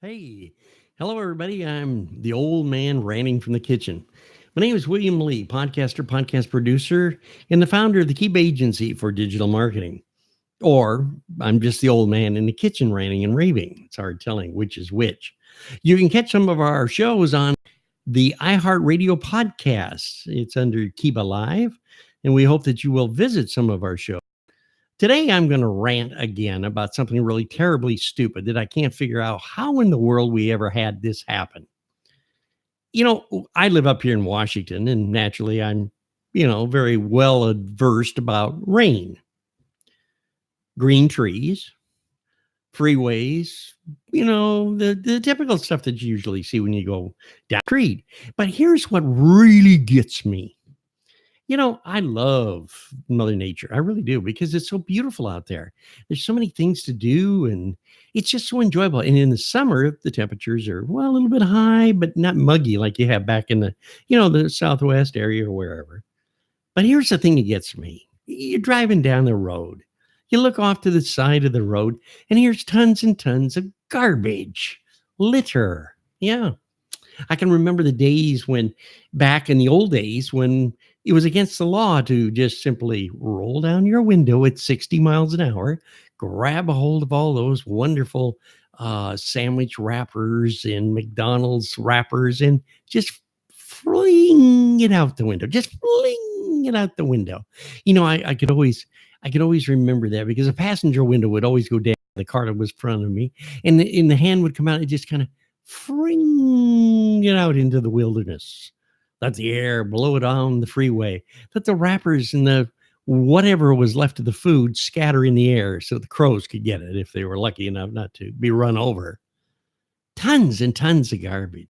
Hey, hello everybody. I'm the old man ranting from the kitchen. My name is William Lee, podcaster, podcast producer, and the founder of the Keep Agency for Digital Marketing. Or I'm just the old man in the kitchen ranting and raving. It's hard telling which is which. You can catch some of our shows on the iHeartRadio podcast. It's under Keep Alive, and we hope that you will visit some of our shows. Today, I'm going to rant again about something really terribly stupid that I can't figure out how in the world we ever had this happen. I live up here in Washington, and naturally, I'm very well adversed about rain, green trees, freeways, the typical stuff that you usually see when you go down the street. But here's what really gets me. I love Mother Nature. I really do because it's so beautiful out there. There's so many things to do and it's just so enjoyable. And in the summer, the temperatures are, well, a little bit high, but not muggy like you have back in the Southwest area or wherever. But here's the thing that gets me. You're driving down the road. You look off to the side of the road and here's tons and tons of garbage, litter. Yeah. I can remember the days back in the old days, when it was against the law to just simply roll down your window at 60 miles an hour, grab a hold of all those wonderful sandwich wrappers and McDonald's wrappers and just fling it out the window. Just fling it out the window. I could always remember that because a passenger window would always go down. The car that was in front of me, and the hand would come out and just kind of fling it out into the wilderness. Let the air blow it on the freeway. Let the wrappers and the whatever was left of the food scatter in the air so the crows could get it if they were lucky enough not to be run over. Tons and tons of garbage.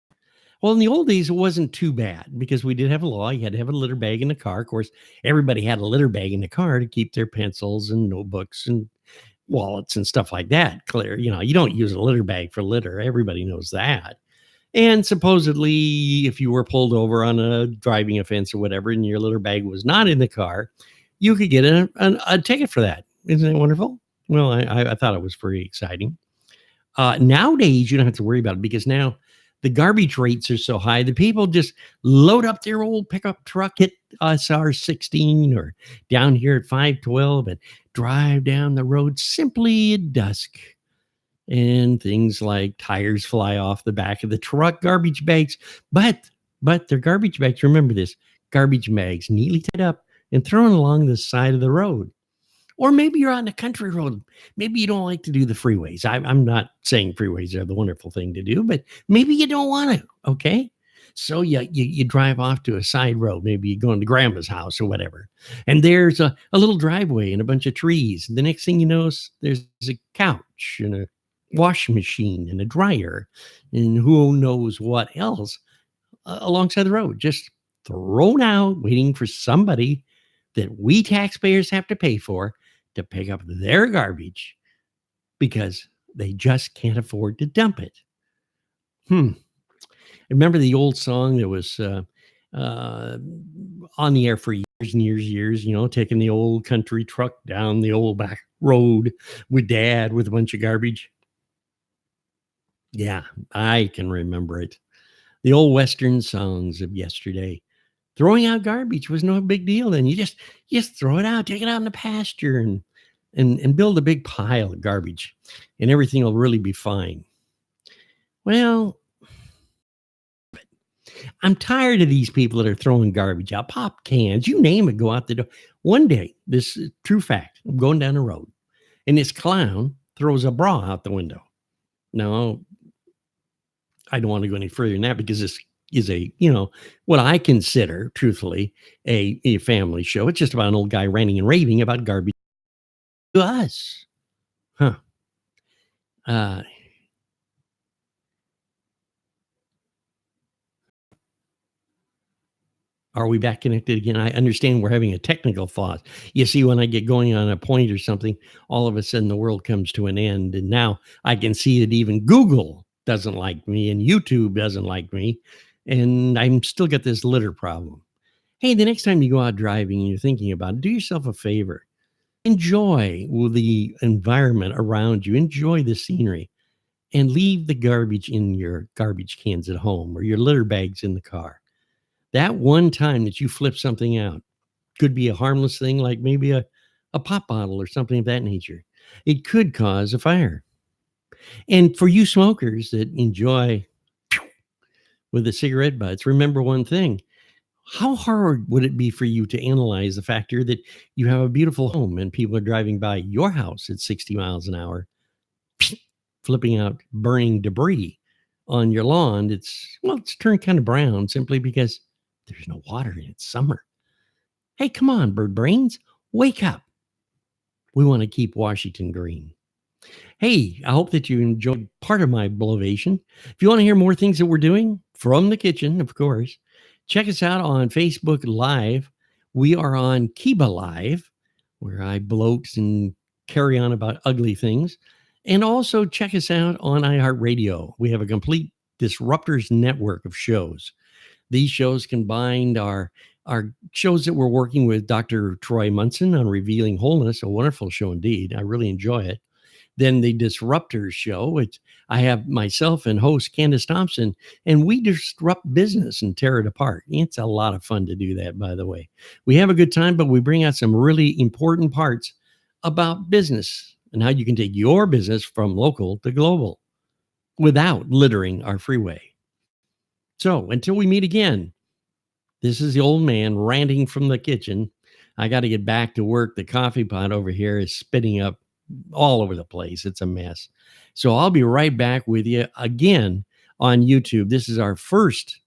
Well, in the old days, it wasn't too bad because we did have a law. You had to have a litter bag in the car. Of course, everybody had a litter bag in the car to keep their pencils and notebooks and wallets and stuff like that clear. You don't use a litter bag for litter. Everybody knows that. And supposedly, if you were pulled over on a driving offense or whatever, and your litter bag was not in the car, you could get a ticket for that. Isn't that wonderful? Well, I thought it was pretty exciting. Nowadays, you don't have to worry about it because now the garbage rates are so high that people just load up their old pickup truck at SR16 or down here at 512 and drive down the road simply at dusk. And things like tires fly off the back of the truck, garbage bags. But they're garbage bags. Remember this, garbage bags neatly tied up and thrown along the side of the road. Or maybe you're on a country road. Maybe you don't like to do the freeways. I'm not saying freeways are the wonderful thing to do, but maybe you don't want to. Okay. So you drive off to a side road. Maybe you're going to grandma's house or whatever. And there's a little driveway and a bunch of trees. The next thing you know, there's a couch and a washing machine and a dryer and who knows what else alongside the road, just thrown out, waiting for somebody that we taxpayers have to pay for to pick up their garbage because they just can't afford to dump it. I remember the old song that was on the air for years and years, taking the old country truck down the old back road with dad with a bunch of garbage. Yeah, I can remember it. The old Western songs of yesterday. Throwing out garbage was no big deal. Then you just throw it out, take it out in the pasture and build a big pile of garbage and everything will really be fine. Well, I'm tired of these people that are throwing garbage out, pop cans, you name it, go out the door. One day, this is true fact, I'm going down the road and this clown throws a bra out the window. Now, I don't want to go any further than that because this is what I consider, truthfully, a family show. It's just about an old guy ranting and raving about garbage to us. Huh. Are we back connected again? I understand we're having a technical flaw. You see, when I get going on a point or something, all of a sudden the world comes to an end. And now I can see that even Google doesn't like me and YouTube doesn't like me. And I'm still got this litter problem. Hey, the next time you go out driving and you're thinking about it, do yourself a favor. Enjoy the environment around you. Enjoy the scenery. and leave the garbage in your garbage cans at home or your litter bags in the car. That one time that you flip something out could be a harmless thing like maybe a pop bottle or something of that nature. It could cause a fire. And for you smokers that enjoy with the cigarette butts, remember one thing. How hard would it be for you to analyze the factor that you have a beautiful home and people are driving by your house at 60 miles an hour, flipping out burning debris on your lawn? It's turned kind of brown simply because there's no water and it's summer. Hey, come on, bird brains, wake up. We want to keep Washington green. Hey, I hope that you enjoyed part of my blovation. If you want to hear more things that we're doing from the kitchen, of course, check us out on Facebook Live. We are on Kiba Live, where I bloat and carry on about ugly things. And also check us out on iHeartRadio. We have a complete Disruptors network of shows. These shows combined our shows that we're working with Dr. Troy Munson on Revealing Wholeness, a wonderful show indeed. I really enjoy it. Then the Disruptors show, which I have myself and host Candace Thompson, and we disrupt business and tear it apart. It's a lot of fun to do that, by the way. We have a good time, but we bring out some really important parts about business and how you can take your business from local to global without littering our freeway. So until we meet again, this is the old man ranting from the kitchen. I got to get back to work. The coffee pot over here is spitting up all over the place. It's a mess. So I'll be right back with you again on YouTube. This is our first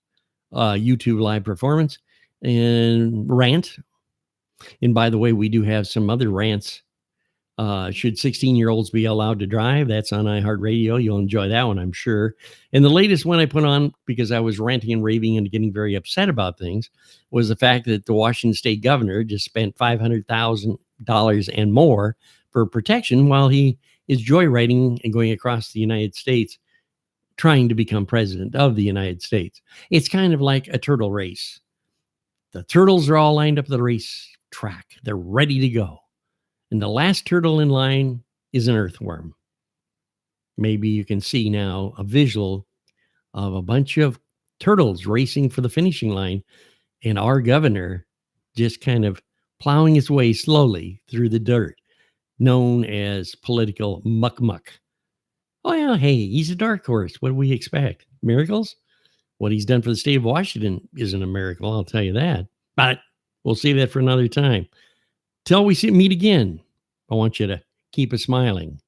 YouTube live performance and rant. And by the way, we do have some other rants. Should 16-year-olds be allowed to drive? That's on iHeartRadio. You'll enjoy that one, I'm sure. And the latest one I put on, because I was ranting and raving and getting very upset about things, was the fact that the Washington state governor just spent $500,000 and more for protection while he is joyriding and going across the United States trying to become president of the United States. It's kind of like a turtle race. The turtles are all lined up at the race track. They're ready to go. And the last turtle in line is an earthworm. Maybe you can see now a visual of a bunch of turtles racing for the finishing line and our governor just kind of plowing his way slowly through the dirt, known as political muck. Oh, yeah, hey, he's a dark horse. What do we expect? Miracles? What he's done for the state of Washington isn't a miracle, I'll tell you that. But we'll save that for another time. Till we meet again, I want you to keep a smiling.